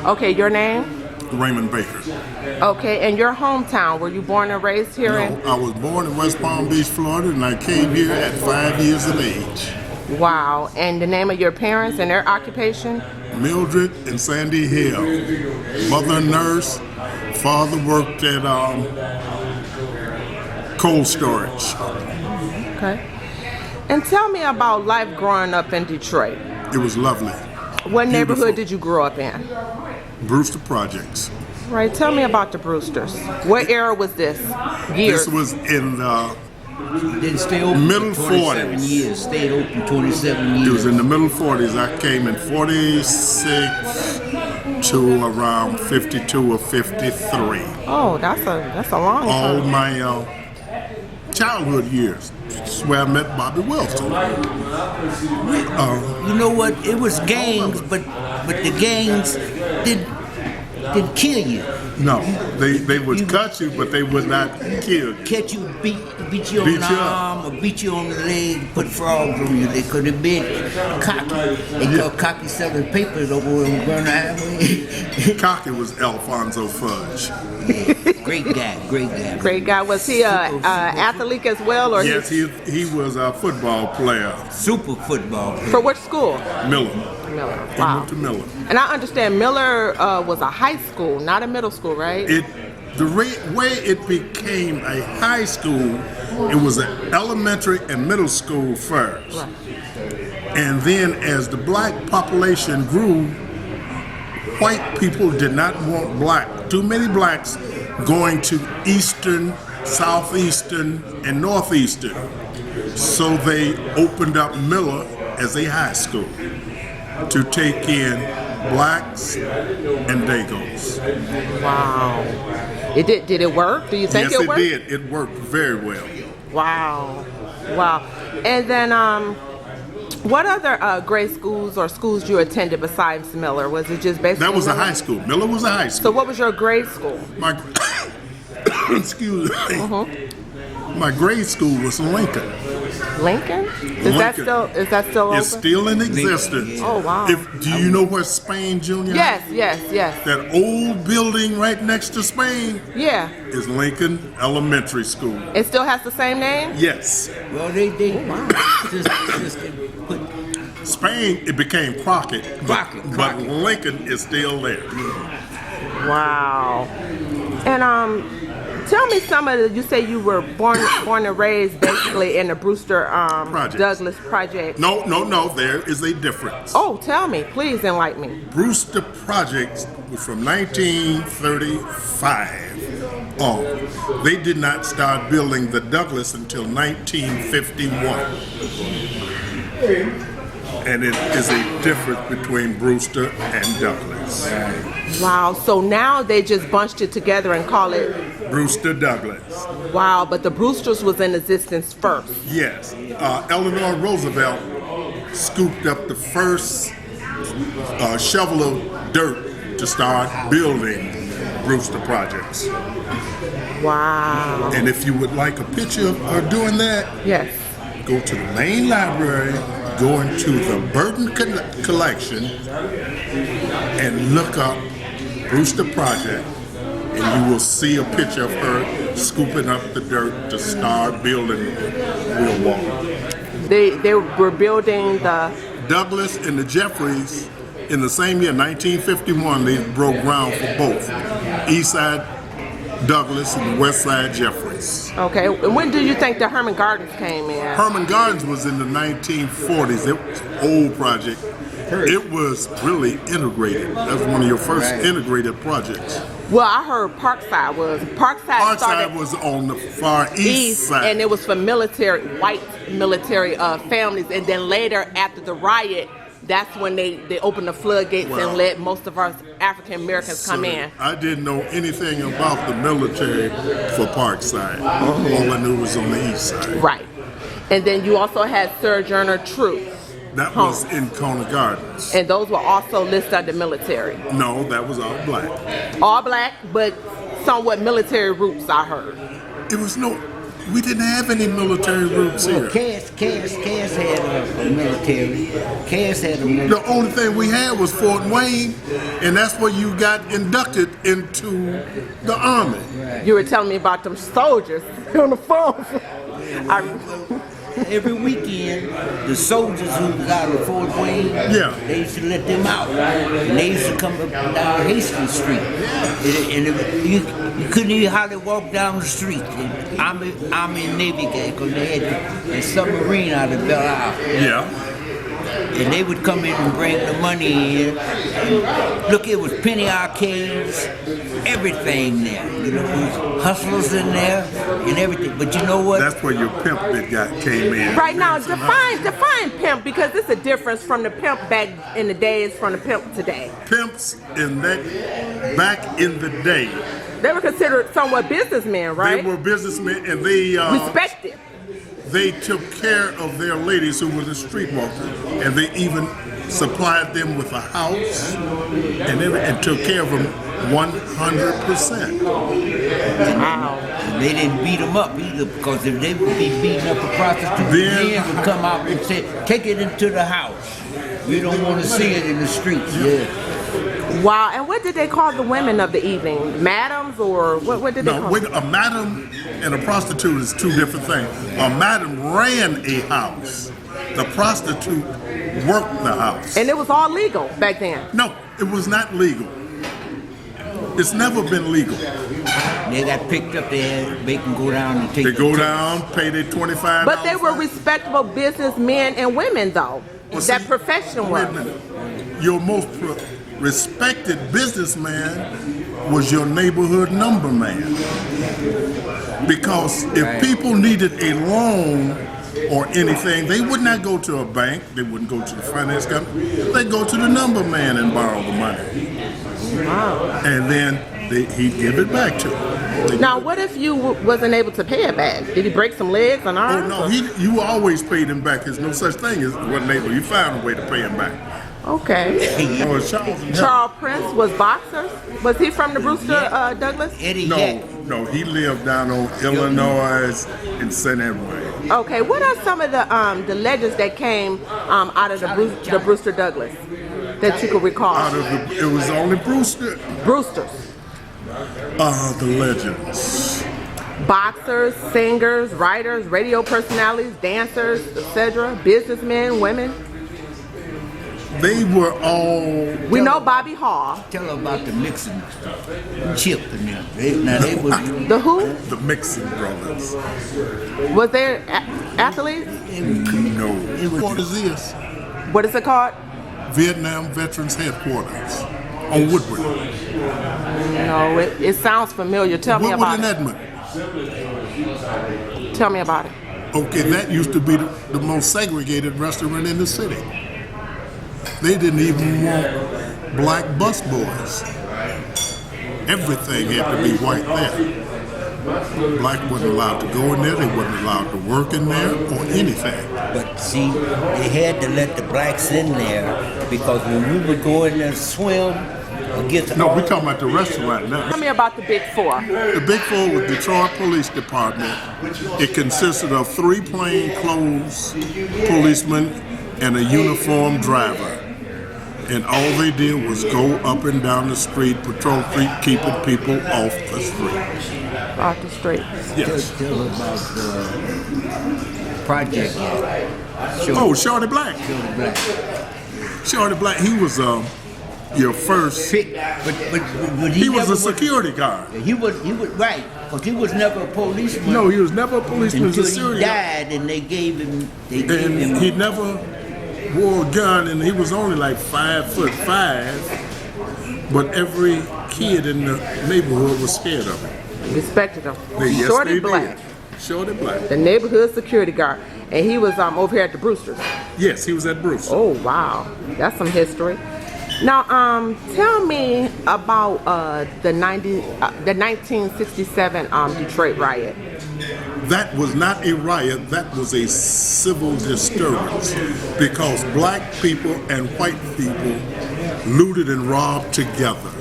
Okay, your name? Raymond Baker. Okay, and your hometown, were you born and raised here? No, I was born in West Palm Beach, Florida, and I came here at 5 years of age. Wow, and the name of your parents and their occupation? Mildred and Sandy Hill. Mother nurse, father worked at cold storage. Okay. And tell me about life growing up in Detroit. It was lovely. What neighborhood did you grow up in? Brewster Projects. Right, tell me about the Brewsters. What era was this? Years? This was in the Didn't stay open middle for 27 40s. years. Stayed open 27 years. It was in the middle 40s. I came in 46 to around 52 or 53. Oh, that's a long All time. my childhood years. That's where I met Bobby Wilson. You know what? It was gangs, but the gangs didn't kill you. No, they would cut you, but they would not kill you. Catch you, beat you on Beat the you up. arm, or beat you on the leg, put frogs on you. They could have been Cocky. They called Cocky selling papers over on Vernor Highway. Cocky was Alfonso Fudge. Great guy, great guy. Great guy. Was he an athlete as well? Or Yes, he was a football player. Super football player. For which school? Miller. Miller. He Wow. went to Miller. And I understand Miller was a high school, not a middle school, right? The way it became a high school, it was an elementary and middle school first. Right. And then as the black population grew, white people did not want too many blacks going to Eastern, Southeastern, and Northeastern. So they opened up Miller as a high school to take in blacks and Dagos. Wow. It did it work? Do you think Yes, it worked? did. It worked very well. Wow. Wow. And then what other grade schools or schools you attended besides Miller? Was it just basically That was a Miller? high school. Miller was a high So school. what was your grade school? My excuse me. Uh-huh. My grade school was Lincoln. Lincoln? Is that still open? It's still in existence. Oh, wow. Do you know where Spain Junior? Yes. That old building right next to Spain Yeah. is Lincoln Elementary School. It still has the same name? Yes. Well, they just put Spain, it became Crockett. But Crockett. Lincoln is still there. Wow. And tell me some of the, you say you were born and raised basically in the Brewster Projects. Douglas project. No, there is a difference. Oh, tell me, please enlighten me. Brewster Projects was from 1935 on. They did not start building the Douglas until 1951. And it is a difference between Brewster and Douglas. Wow, so now they just bunched it together and call it, Brewster Douglas. wow, but the Brewsters was in existence first. Yes. Eleanor Roosevelt scooped up the first shovel of dirt to start building Brewster Projects. Wow. And if you would like a picture of her doing that, Yes. go to the main library, go into the Burton collection, and look up Brewster Project, and you will see a picture of her scooping up the dirt to start building Real Wall. They were building the, Douglas and the Jeffreys, in the same year, 1951, they broke ground for both East Side Douglas and West Side Jeffreys. okay, and when do you think the Herman Gardens came in? Herman Gardens was in the 1940s. It was an old project. It was really integrated. That was one of your first integrated projects. Well, I heard Parkside Parkside was on the far east side. and it was for white military families, and then later after the riot, that's when they opened the floodgates and let most of our African Americans come in. I didn't know anything about the military for Parkside. All I knew was on the east side. Right. And then you also had Sojourner Truth. That was in Kona Gardens. And those were also listed under military. No, that was all black. All black, but somewhat military roots, I heard. It was no, We didn't have any military roots here. Cass had a military. Cass had a military. The only thing we had was Fort Wayne, and that's where you got inducted into the Army. Right. You were telling me about them soldiers on the phone. Every weekend, the soldiers who was out of Fort Wayne, they used to let them out. And they used to come up down Hastings Street. And you couldn't even hardly walk down the street. Army and Navy guys, because they had a submarine out of Belle Isle. Yeah. And they would come in and bring the money in. And look, it was penny arcades, everything there. You know, there was hustlers in there and everything. But you know what? That's where your pimp that came in. Right now, define pimp, because it's a difference from the pimp back in the days from the pimp today. Pimps back in the day. They were considered somewhat businessmen, right? They were businessmen, and they respected. They took care of their ladies who were the streetwalkers, and they even supplied them with a house and took care of them 100%. Wow. They didn't beat them up either, because if they would be beating up a prostitute, the men would come out and say, "Take it into the house. We don't want to see it in the streets." Yeah. Wow, and what did they call the women of the evening? Madams, or what did they call them? A madam and a prostitute is two different things. A madam ran a house. The prostitute worked the house. And it was all legal back then? No, it was not legal. It's never been legal. They got picked up there, they can go down and take They go down, pay their $25. But they were respectable businessmen and women, though. That profession was. Your most respected businessman was your neighborhood number man. Because if people needed a loan or anything, they would not go to a bank, they wouldn't go to the finance company, they'd go to the number man and borrow the money. Wow. And then he'd give it back to them. Now, what if you wasn't able to pay it back? Did he break some legs and arms? Oh, no, you always paid him back. There's no such thing as one neighbor. You found a way to pay him back. Okay. Charles Prince was boxers. Was he from the Brewster Douglas? No, he lived down on Illinois in St. Edward. Okay, what are some of the legends that came out of the Brewster Douglas that you could recall? It was only Brewsters. The legends. Boxers, singers, writers, radio personalities, dancers, etc. Businessmen, women. They were all... We know Bobby Hall. Tell about the Mixon Chip and them. They was... The who? The Mixon brothers. Was there athletes? No. What is this? What is it called? Vietnam Veterans Headquarters on Woodward. No, it sounds familiar. Tell me about it. Woodward and Edmond. Tell me about it. Okay, that used to be the most segregated restaurant in the city. They didn't even want black busboys. Everything had to be white there. Black wasn't allowed to go in there. They wasn't allowed to work in there or anything. But see, they had to let the blacks in there because when we would go in there and swim, no, we're talking about the restaurant now. Tell me about the Big Four. The Big Four was Detroit Police Department. It consisted of 3 plainclothes policemen and a uniformed driver. And all they did was go up and down the street, patrol street, keeping people off the street. Off the street. Yes. Tell about the project. Shorty Black. Shorty Black, he was your first. But he was a security guard. He was right, because he was never a policeman. No, he was never a policeman. Until he died, and they gave him. He never wore a gun, and he was only like 5'5", but every kid in the neighborhood was scared of him. Respected him. Yes, Shorty Black. Shorty Black. The neighborhood security guard. And he was over here at the Brewsters. Yes, he was at Brewster. Oh, wow. That's some history. Now, tell me about the 1967 Detroit riot. That was not a riot, that was a civil disturbance because black people and white people looted and robbed together.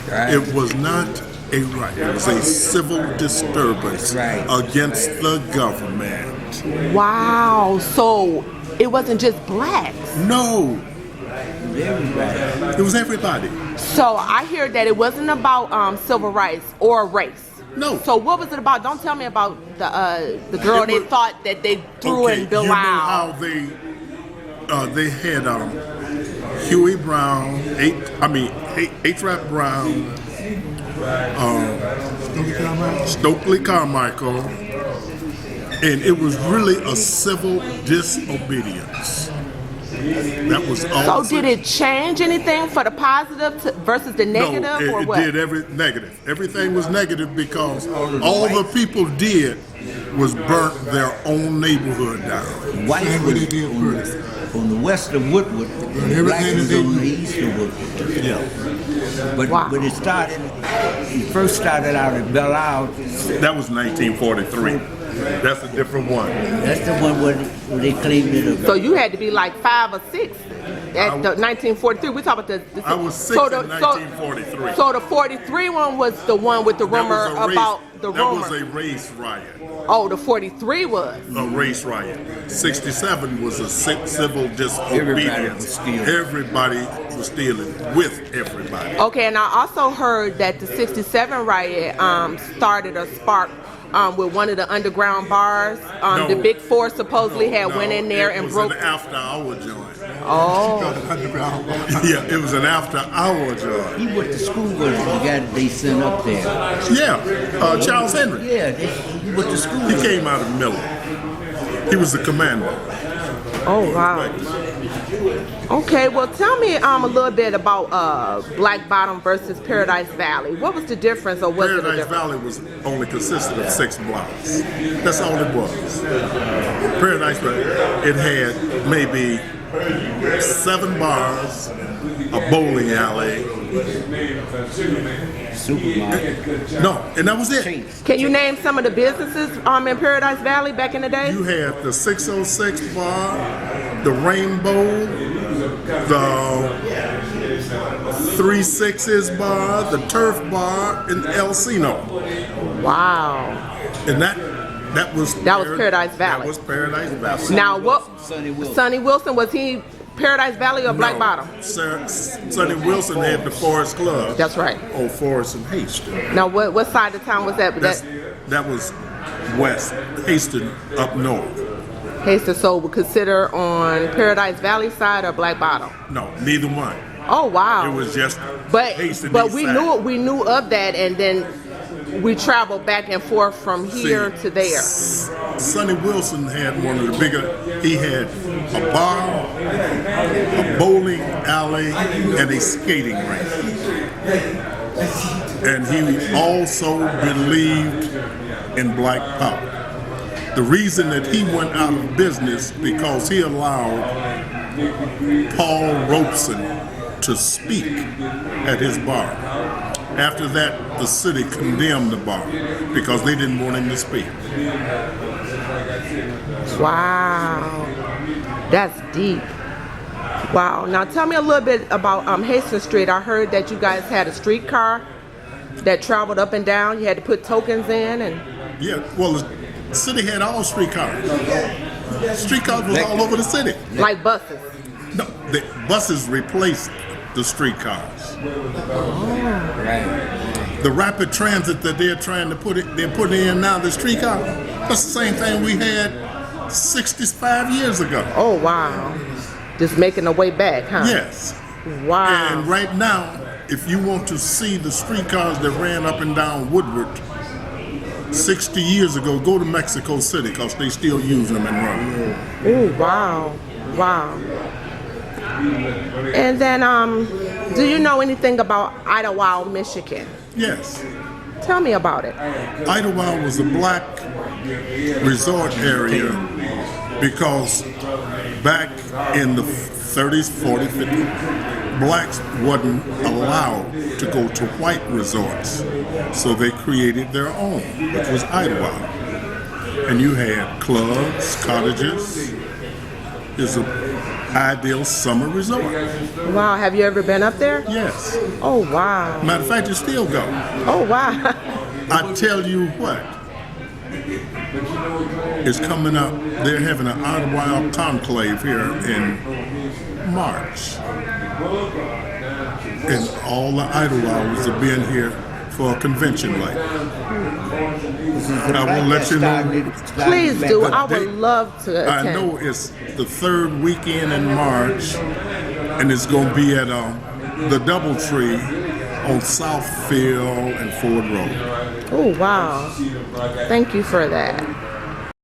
Right. It was not Right. It was a civil disturbance against the government. Wow. So it wasn't just blacks. No. It was everybody. So I hear that it wasn't about civil rights or race. No. So what was it about? Don't tell me about the girl they thought that they threw in Bill You know Wow. how they had Huey Brown, A-Trap Brown, Stokely Carmichael, and it was really a civil disobedience. That was all. So did it change anything for the positive versus the negative, or what? No, it did negative. Everything was negative because all the people did was burnt their own neighborhood down. Whites was on the west of Woodward, blacks was on the east of Woodward. Yeah. But it first started out at Belle Isle. That was 1943. That's a different one. That's the one where they claimed it. So you had to be like 5 or 6 at the 1943. We talk about the I was 6 in 1943. So the 43 one was the one with the rumor about the rumor. That was a race riot. Oh, the 43 was A race riot. 67 was a civil disobedience. Everybody was stealing with everybody. okay. And I also heard that the 67 riot started a spark with one of the underground bars. No. The Big Four supposedly had went in there and broke. It was an after-hour joint. Oh. Yeah, it was an after-hour joint. He went to school with the guy that they sent up there. Yeah, Charles Henry. Yeah, he went to school. He came out of Miller. He was the commander. Oh, wow. Okay, well, tell me a little bit about Black Bottom versus Paradise Valley. What was the difference, or was it a Paradise difference? Valley was only consisted of 6 blocks. That's all it was. Paradise Valley, it had maybe 7 bars, a bowling alley. Supermarket. No, and that was it. Can you name some of the businesses in Paradise Valley back in the day? You had the 606 bar, the Rainbow, the 3 Sixes bar, the Turf bar, and El Sino. Wow. And that was Paradise Valley. That was Paradise Valley. Now, what? Sonny Sonny Wilson, was he Paradise Valley or Black Bottom? Sonny Wilson had the Forest Club. That's right. Oh, Forest and Hastings. Now, what side of town was that? That was west. Hastings up north. Hastings, so we consider on Paradise Valley side or Black Bottom? No, neither one. Oh, wow. It was just Hastings. But we knew of that, and then we traveled back and forth from here to there. Sonny Wilson had one of the bigger. He had a bar, a bowling alley, and a skating rink. And he also believed in black power. The reason that he went out of business because he allowed Paul Robeson to speak at his bar. After that, the city condemned the bar because they didn't want him to speak. Wow, that's deep. Wow. Now tell me a little bit about Hastings Street. I heard that you guys had a streetcar that traveled up and down. You had to put tokens in, and yeah. Well, the city had all streetcars. Streetcars was all over the city. like buses. No, the buses replaced the streetcars. Right. The rapid transit that they're putting in now, the streetcar, that's the same thing we had 65 years ago. Oh, wow. Just making a way back, huh? Yes. Wow. And right now, if you want to see the streetcars that ran up and down Woodward 60 years ago, go to Mexico City because they still use them and run them. Oh, wow. Wow. And then, do you know anything about Idlewild, Michigan? Yes. Tell me about it. Idlewild was a black resort area because back in the 30s, 40s, 50s, blacks wasn't allowed to go to white resorts. So they created their own, which was Idlewild. And you had clubs, cottages. There's a ideal summer resort. Wow, have you ever been up there? Yes. Oh, wow. Matter of fact, you still go. Oh, wow. I tell you what, it's coming up. They're having an Idlewild conclave here in March. And all the Idlewilds are being here for a convention like. I will let you know. Please do. I would love to attend. I know it's the third weekend in March, and it's going to be at the Doubletree on Southfield and Ford Road. Oh, wow. Thank you for that.